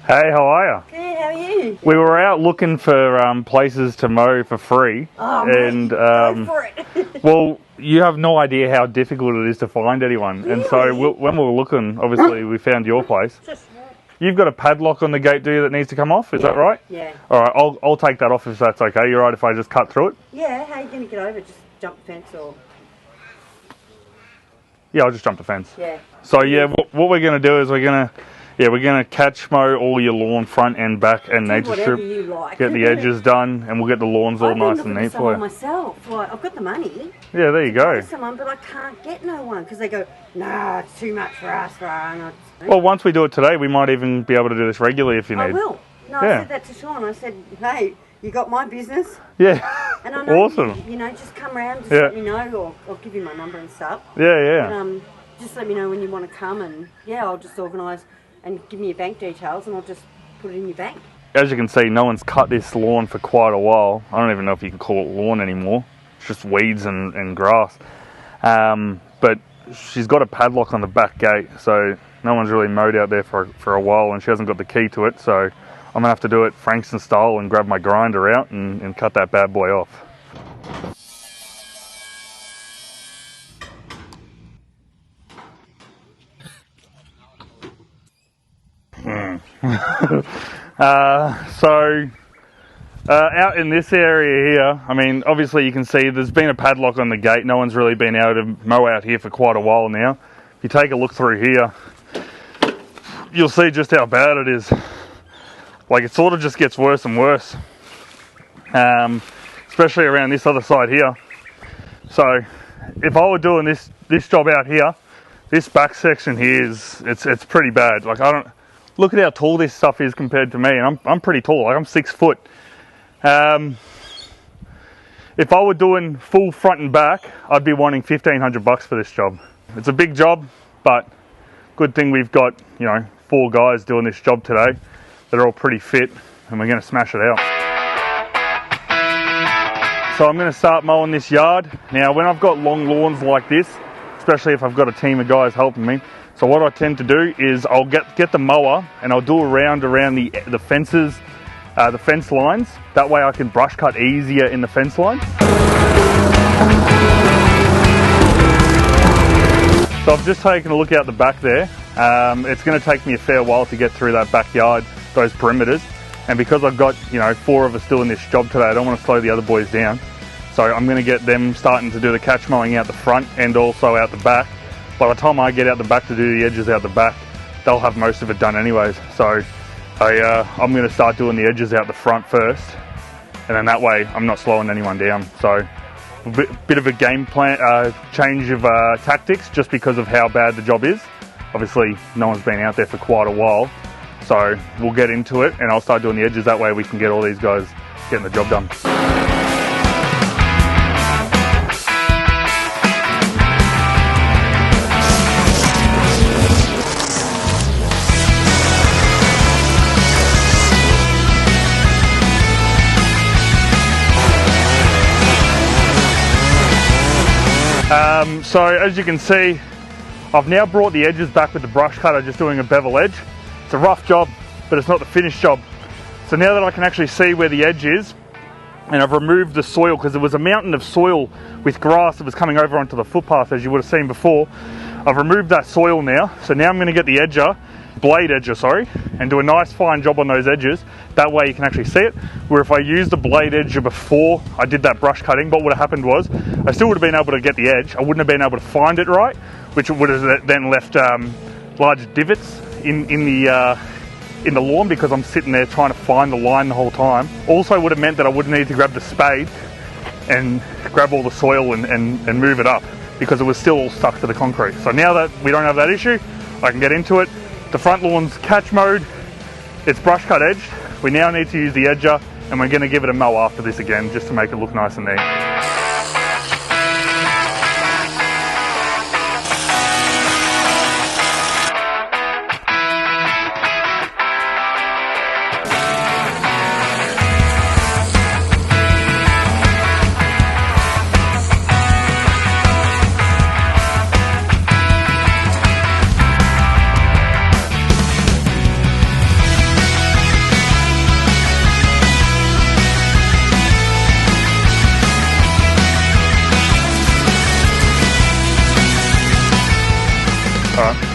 Hey, how are you? Good, how are you? We were out looking for places to mow for free. Oh, and go for it. Well, you have no idea how difficult it is to find anyone. Really? And so when we were looking, obviously we found your place. You've got a padlock on the gate, do you, that needs to come off? Is that right? Yeah. All right, I'll take that off if that's okay. You're right if I just cut through it? Yeah, how are you going to get over? Just jump the fence or... Yeah, I'll just jump the fence. Yeah. So yeah, what we're going to do is we're going to catch mow all your lawn front and back and nature strip. You like. Get the edges done, and we'll get the lawns all nice and neat for you. Myself, like I've got the money. Yeah, there you go. Someone, but I can't get no one because they go, nah, it's too much for us, right? Well, once we do it today, we might even be able to do this regularly if you need. I will. No, yeah. I said that to Sean. I said, hey, you got my business. Yeah. And I know awesome. You know, just come around, just let me know, or I'll give you my number and stuff. Yeah, yeah. But, just let me know when you want to come, and yeah, I'll just organise and give me your bank details, and I'll just put it in your bank. As you can see, no one's cut this lawn for quite a while. I don't even know if you can call it lawn anymore. It's just weeds and grass. But she's got a padlock on the back gate, so no one's really mowed out there for a while, and she hasn't got the key to it, so I'm going to have to do it Frankston style and grab my grinder out and cut that bad boy off. Out in this area here, I mean, obviously you can see there's been a padlock on the gate. No one's really been able to mow out here for quite a while now. If you take a look through here, you'll see just how bad it is. Like, it sort of just gets worse and worse, especially around this other side here. So if I were doing this job out here, this back section here it's pretty bad. Like, look at how tall this stuff is compared to me, and I'm pretty tall. Like, I'm 6 foot. If I were doing full front and back, I'd be wanting $1,500 for this job. It's a big job, but good thing we've got, 4 guys doing this job today that are all pretty fit, and we're going to smash it out. So I'm going to start mowing this yard. Now, when I've got long lawns like this, especially if I've got a team of guys helping me, so what I tend to do is I'll get the mower and I'll do a round around the fences, the fence lines. That way I can brush cut easier in the fence line. So I've just taken a look out the back there. It's going to take me a fair while to get through that backyard, those perimeters. And because I've got 4 of us doing this job today, I don't want to slow the other boys down. So I'm going to get them starting to do the catch mowing out the front and also out the back. By the time I get out the back to do the edges out the back, they'll have most of it done anyways. So I'm going to start doing the edges out the front first, and then that way I'm not slowing anyone down. So a bit of a game plan, change of tactics, just because of how bad the job is. Obviously, no one's been out there for quite a while, so we'll get into it, and I'll start doing the edges. That way we can get all these guys getting the job done. So as you can see, I've now brought the edges back with the brush cutter, just doing a bevel edge. It's a rough job, but it's not the finished job. So now that I can actually see where the edge is, and I've removed the soil, because there was a mountain of soil with grass that was coming over onto the footpath, as you would have seen before. I've removed that soil now, so now I'm going to get the blade edger, and do a nice fine job on those edges. That way you can actually see it. Where if I used the blade edger before I did that brush cutting, what would have happened was I still would have been able to get the edge. I wouldn't have been able to find it right, which would have then left large divots in the lawn, because I'm sitting there trying to find the line the whole time. Also would have meant that I would need to grab the spade and grab all the soil and move it up, because it was still all stuck to the concrete. So now that we don't have that issue, I can get into it. The front lawn's catch mode, it's brush cut edged. We now need to use the edger, and we're going to give it a mow after this again, just to make it look nice and neat.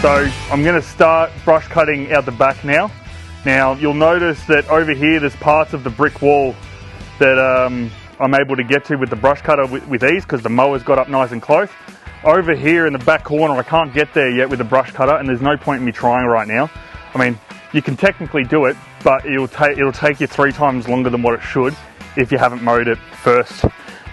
So I'm going to start brush cutting out the back now. Now you'll notice that over here there's parts of the brick wall that I'm able to get to with the brush cutter with ease because the mower's got up nice and close. Over here in the back corner I can't get there yet with the brush cutter, and there's no point in me trying right now. I mean, you can technically do it, but it'll take you 3 times longer than what it should if you haven't mowed it first,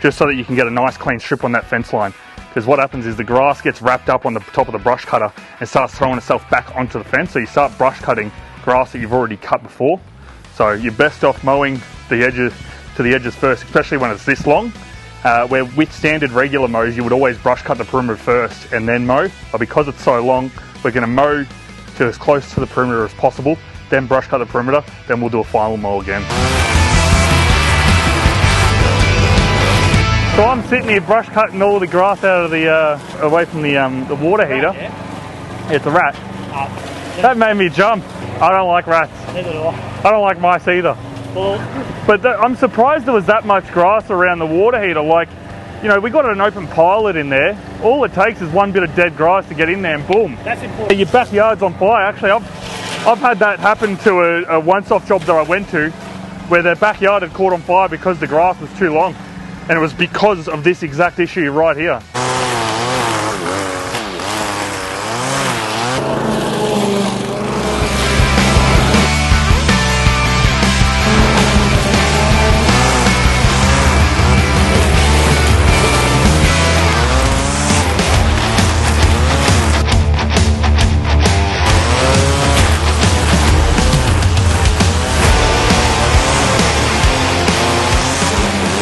just so that you can get a nice clean strip on that fence line. Because what happens is the grass gets wrapped up on the top of the brush cutter and starts throwing itself back onto the fence. So you start brush cutting grass that you've already cut before. So you're best off mowing the edges to the edges first, especially when it's this long. Where with standard regular mows, you would always brush cut the perimeter first and then mow. But because it's so long, we're going to mow to as close to the perimeter as possible, then brush cut the perimeter, then we'll do a final mow again. So I'm sitting here brush cutting all the grass out of the away from the water heater. Yeah. It's a rat. That made me jump. I don't like rats. Neither do I. I don't like mice either. Well, but I'm surprised there was that much grass around the water heater. Like, you know, we got an open pilot in there. All it takes is one bit of dead grass to get in there and boom. That's important. Your backyard's on fire. Actually, I've had that happen to a once-off job that I went to where their backyard had caught on fire because the grass was too long. And it was because of this exact issue right here.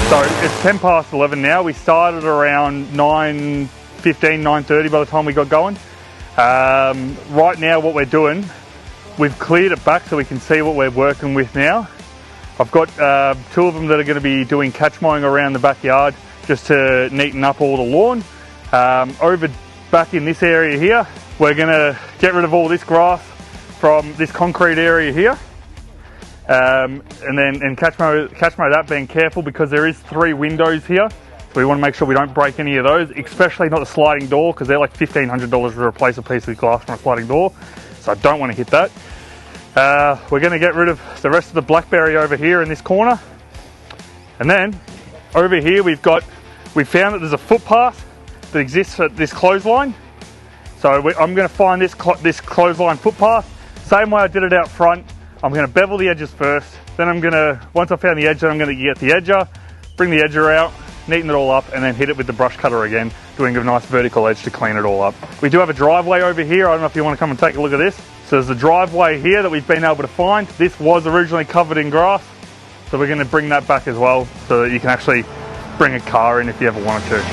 So it's 10 past 11 now. We started around 9:15, 9:30 by the time we got going. Right now what we're doing, we've cleared it back so we can see what we're working with now. I've got 2 of them that are going to be doing catch mowing around the backyard just to neaten up all the lawn. Over back in this area here, we're going to get rid of all this grass from this concrete area here. And catch mow that, being careful because there is 3 windows here, so we want to make sure we don't break any of those, especially not the sliding door, because they're like $1,500 to replace a piece of glass from a sliding door, so I don't want to hit that. We're going to get rid of the rest of the blackberry over here in this corner, and then over here we found that there's a footpath that exists at this clothesline, so I'm going to find this clothesline footpath, same way I did it out front. I'm going to bevel the edges first, then once I've found the edge, then I'm going to get the edger, bring the edger out, neaten it all up, and then hit it with the brush cutter again, doing a nice vertical edge to clean it all up. We do have a driveway over here. I don't know if you want to come and take a look at this. So there's a driveway here that we've been able to find. This was originally covered in grass, so we're going to bring that back as well so that you can actually bring a car in if you ever wanted to.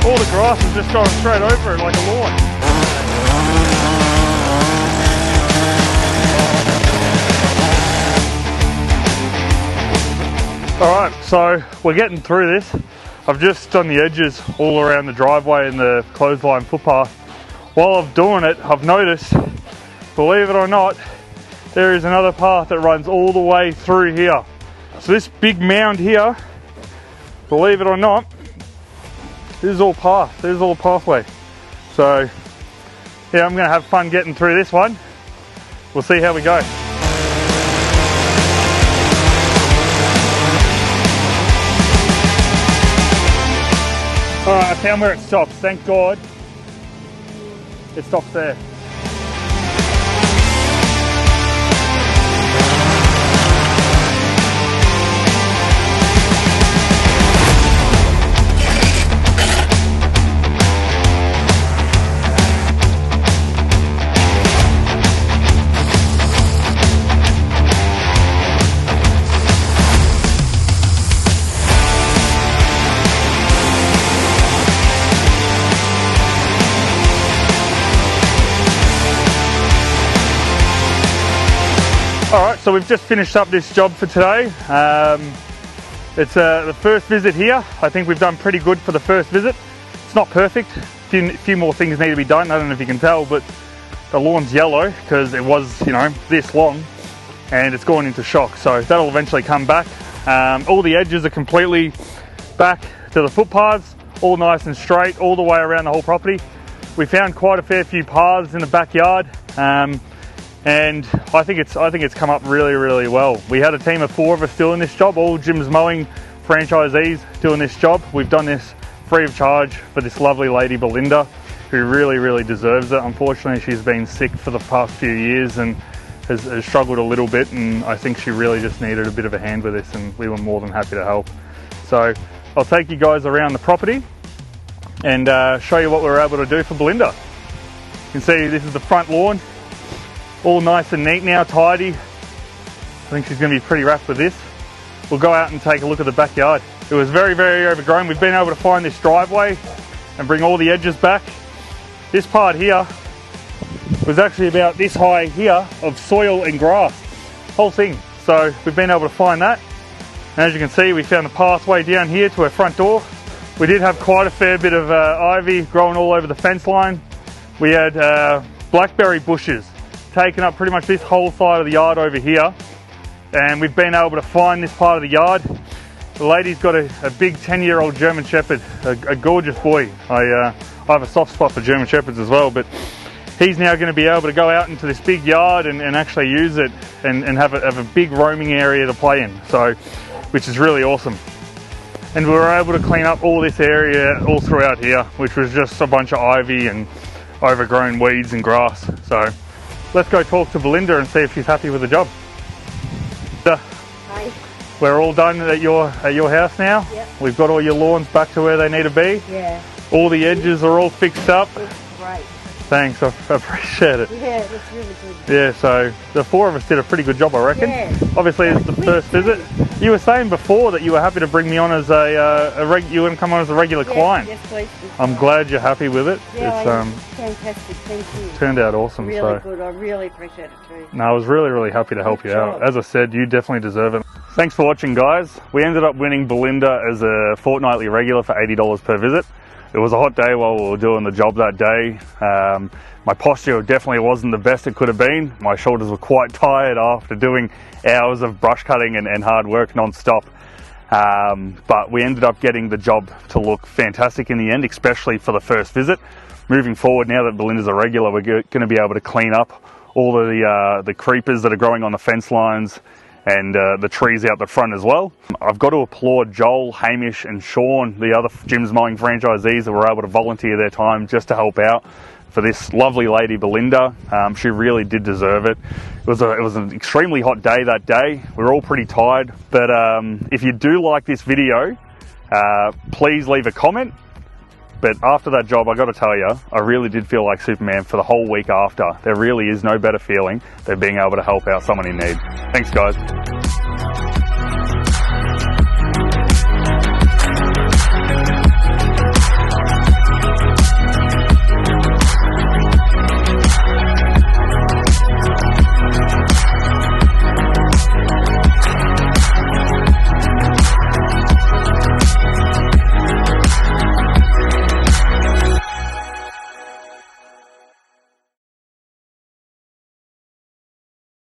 All the grass is just going straight over it like a lawn. Alright, so we're getting through this. I've just done the edges all around the driveway and the clothesline footpath. While I'm doing it, I've noticed, believe it or not, there is another path that runs all the way through here. So this big mound here, believe it or not, this is all path. This is all pathway. So yeah, I'm going to have fun getting through this one. We'll see how we go. Alright, I found where it stops. Thank God it stops there. Alright, so we've just finished up this job for today. It's the first visit here. I think we've done pretty good for the first visit. It's not perfect, few more things need to be done. I don't know if you can tell, but the lawn's yellow because it was, you know, this long, and it's gone into shock. So that'll eventually come back. All the edges are completely back to the footpaths, all nice and straight, all the way around the whole property. We found quite a fair few paths in the backyard, and I think it's come up really, really well. We had a team of 4 of us doing this job, all Jim's Mowing franchisees doing this job. We've done this free of charge for this lovely lady Belinda, who really, really deserves it. Unfortunately, she's been sick for the past few years and has struggled a little bit, and I think she really just needed a bit of a hand with this, and we were more than happy to help. So I'll take you guys around the property and show you what we were able to do for Belinda. You can see this is the front lawn, all nice and neat now, tidy. I think she's going to be pretty wrapped with this. We'll go out and take a look at the backyard. It was very, very overgrown. We've been able to find this driveway and bring all the edges back. This part here was actually about this high here of soil and grass, whole thing. So we've been able to find that. And as you can see, we found the pathway down here to our front door. We did have quite a fair bit of ivy growing all over the fence line. We had blackberry bushes taking up pretty much this whole side of the yard over here. And we've been able to find this part of the yard. The lady's got a big 10-year-old German Shepherd, a gorgeous boy. I have a soft spot for German Shepherds as well, but he's now going to be able to go out into this big yard and actually use it and have a big roaming area to play in, so which is really awesome. And we were able to clean up all this area all throughout here, which was just a bunch of ivy and overgrown weeds and grass. So let's go talk to Belinda and see if she's happy with the job. Hi. We're all done at your house now. Yep. We've got all your lawns back to where they need to be. Yeah. All the edges are all fixed up. It's great. Thanks, I appreciate it. Yeah, it's really good. Yeah, so the 4 of us did a pretty good job, I reckon. Yeah. Obviously, it's the first visit. You were saying before that you were happy to bring me on as you want to come on as a regular client. Yes, please. I'm glad you're happy with it. Yeah, It's fantastic. Thank you. turned out awesome. Really so good. I really appreciate it too. no, I was really, really happy to help you out. As I said, you definitely deserve it. Thanks for watching, guys. We ended up winning Belinda as a fortnightly regular for $80 per visit. It was a hot day while we were doing the job that day. My posture definitely wasn't the best it could have been. My shoulders were quite tired after doing hours of brush cutting and hard work non-stop. But we ended up getting the job to look fantastic in the end, especially for the first visit. Moving forward, now that Belinda's a regular, we're going to be able to clean up all of the creepers that are growing on the fence lines and the trees out the front as well. I've got to applaud Joel, Hamish and Sean, the other Jim's Mowing franchisees that were able to volunteer their time just to help out for this lovely lady Belinda. She really did deserve it. It was an extremely hot day that day. We were all pretty tired, but if you do like this video, please leave a comment. But after that job, I got to tell you, I really did feel like Superman for the whole week after. There really is no better feeling than being able to help out someone in need. Thanks, guys.